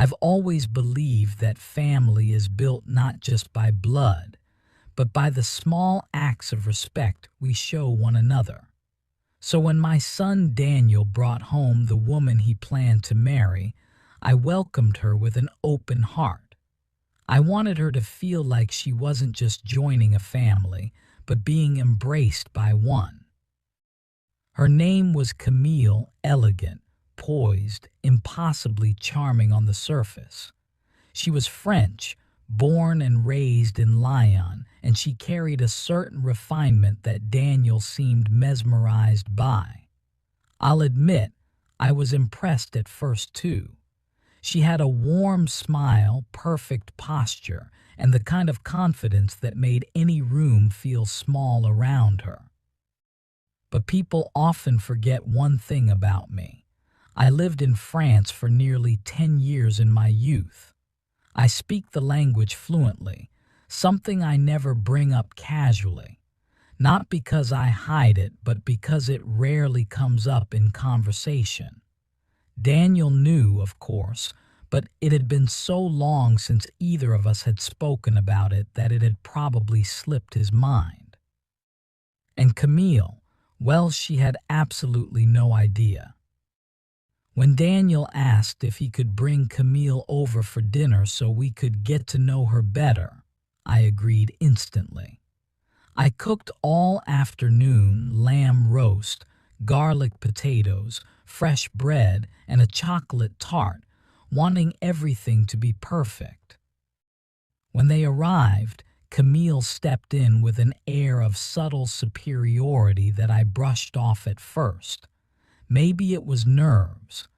I've always believed that family is built not just by blood, but by the small acts of respect we show one another. So when my son Daniel brought home the woman he planned to marry, I welcomed her with an open heart. I wanted her to feel like she wasn't just joining a family, but being embraced by one. Her name was Camille, elegant, poised, impossibly charming on the surface. She was French, born and raised in Lyon, and she carried a certain refinement that Daniel seemed mesmerized by. I'll admit, I was impressed at first too. She had a warm smile, perfect posture, and the kind of confidence that made any room feel small around her. But people often forget one thing about me. I lived in France for nearly 10 years in my youth. I speak the language fluently, something I never bring up casually. Not because I hide it, but because it rarely comes up in conversation. Daniel knew, of course, but it had been so long since either of us had spoken about it that it had probably slipped his mind. And Camille, well, she had absolutely no idea. When Daniel asked if he could bring Camille over for dinner so we could get to know her better, I agreed instantly. I cooked all afternoon lamb roast, garlic potatoes, fresh bread, and a chocolate tart, wanting everything to be perfect. When they arrived, Camille stepped in with an air of subtle superiority that I brushed off at first. Maybe it was nerves.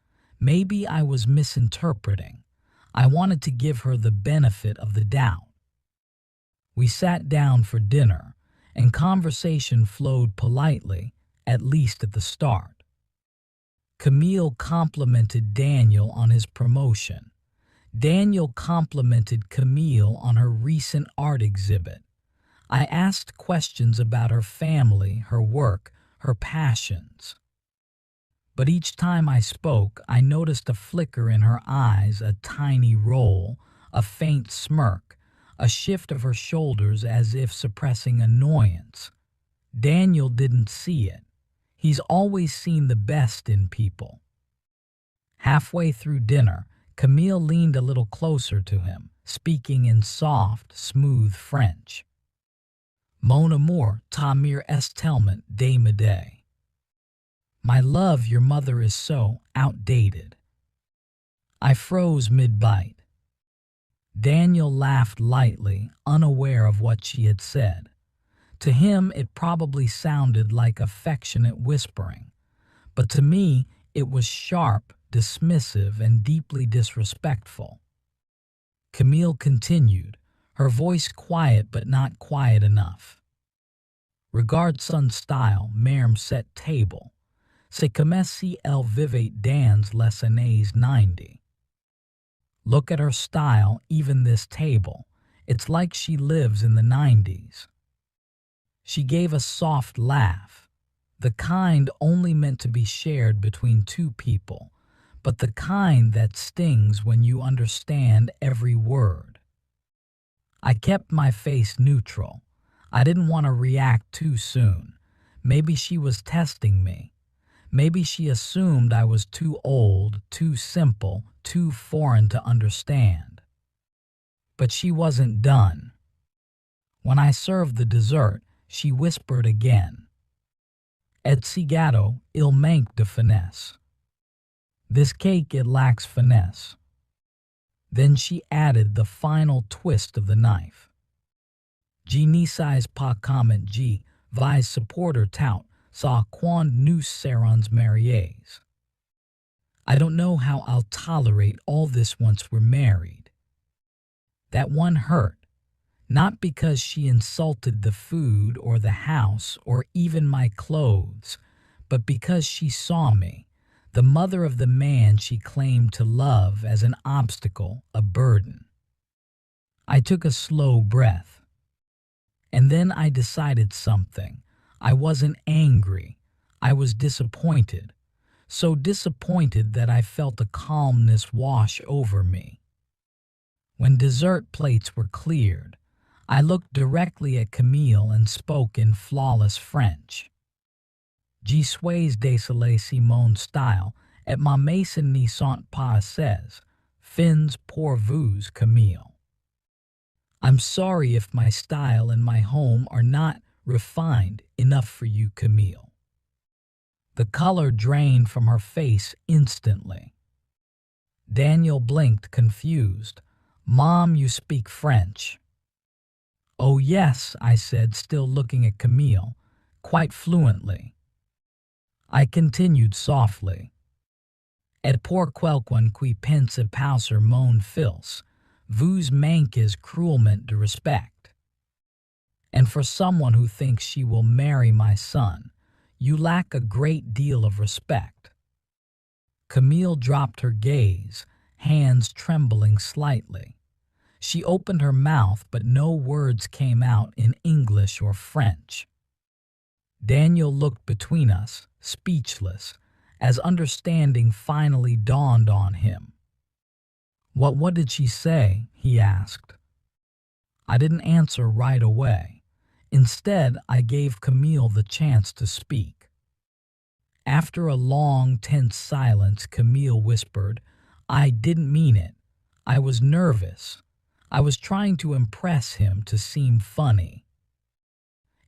Maybe I was misinterpreting. I wanted to give her the benefit of the doubt. We sat down for dinner, and conversation flowed politely, at least at the start. Camille complimented Daniel on his promotion. Daniel complimented Camille on her recent art exhibit. I asked questions about her family, her work, her passions. But each time I spoke, I noticed a flicker in her eyes, a tiny roll, a faint smirk, a shift of her shoulders as if suppressing annoyance. Daniel didn't see it. He's always seen the best in people. Halfway through dinner, Camille leaned a little closer to him, speaking in soft, smooth French. Mon amour, ta mère est tellement démodée. My love, your mother is so outdated. I froze mid-bite. Daniel laughed lightly, unaware of what she had said. To him, it probably sounded like affectionate whispering, but to me, it was sharp, dismissive, and deeply disrespectful. Camille continued, her voice quiet but not quiet enough. Regarde son style, même cette table. C'est comme si elle vivait dans les années 90. Look at her style, even this table. It's like she lives in the 90s. She gave a soft laugh, the kind only meant to be shared between two people, but the kind that stings when you understand every word. I kept my face neutral. I didn't want to react too soon. Maybe she was testing me. Maybe she assumed I was too old, too simple, too foreign to understand. But she wasn't done. When I served the dessert, she whispered again. Et ce gâteau, il manque de finesse. This cake, it lacks finesse. Then she added the final twist of the knife. Je ne sais pas comment je vais supporter tout ça quand nous serons mariés. I don't know how I'll tolerate all this once we're married. That one hurt, not because she insulted the food or the house or even my clothes, but because she saw me, the mother of the man she claimed to love, as an obstacle, a burden. I took a slow breath. And then I decided something. I wasn't angry. I was disappointed. so disappointed that I felt a calmness wash over me. When dessert plates were cleared, I looked directly at Camille and spoke in flawless French. Je suis désolé si mon style et ma maison ne sont pas assez fins pour vous, Camille. I'm sorry if my style and my home are not refined enough for you, Camille. The color drained from her face instantly. Daniel blinked, confused. Mom, you speak French. Oh yes, I said, still looking at Camille, quite fluently. I continued softly. Et pour quelqu'un qui pense passer mon fils, vous manquez cruellement de respect. And for someone who thinks she will marry my son, you lack a great deal of respect. Camille dropped her gaze, hands trembling slightly. She opened her mouth, but no words came out in English or French. Daniel looked between us, speechless, as understanding finally dawned on him. What did she say?" he asked. I didn't answer right away. Instead, I gave Camille the chance to speak. After a long, tense silence, Camille whispered, "I didn't mean it. I was nervous. I was trying to impress him, to seem funny."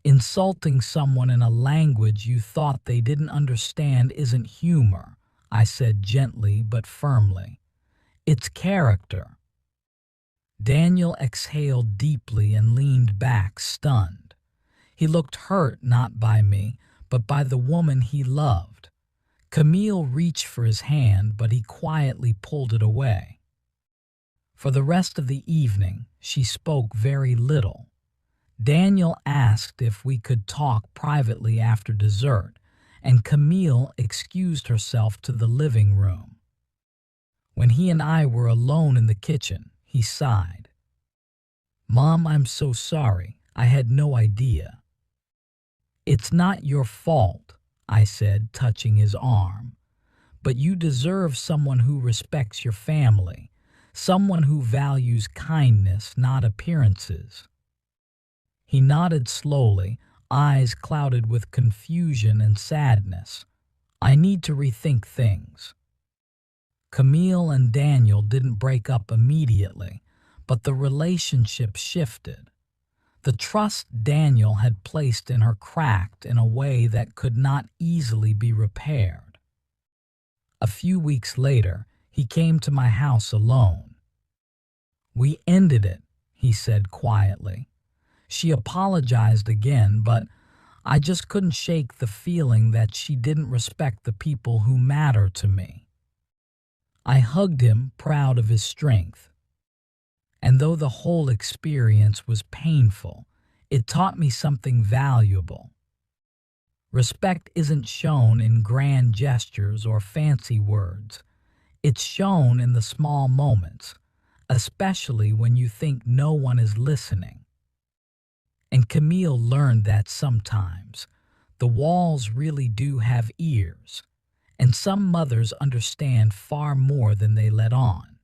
"Insulting someone in a language you thought they didn't understand isn't humor," I said gently but firmly. "It's character." Daniel exhaled deeply and leaned back, stunned. He looked hurt not by me, but by the woman he loved. Camille reached for his hand, but he quietly pulled it away. For the rest of the evening, she spoke very little. Daniel asked if we could talk privately after dessert, and Camille excused herself to the living room. When he and I were alone in the kitchen, he sighed. "Mom, I'm so sorry. I had no idea." "It's not your fault," I said, touching his arm. "But you deserve someone who respects your family, someone who values kindness, not appearances." He nodded slowly, eyes clouded with confusion and sadness. "I need to rethink things." Camille and Daniel didn't break up immediately, but the relationship shifted. The trust Daniel had placed in her cracked in a way that could not easily be repaired. A few weeks later, he came to my house alone. "We ended it," he said quietly. She apologized again, but I just couldn't shake the feeling that she didn't respect the people who matter to me. I hugged him, proud of his strength. And though the whole experience was painful, it taught me something valuable. Respect isn't shown in grand gestures or fancy words. It's shown in the small moments, especially when you think no one is listening. And Camille learned that sometimes the walls really do have ears, and some mothers understand far more than they let on.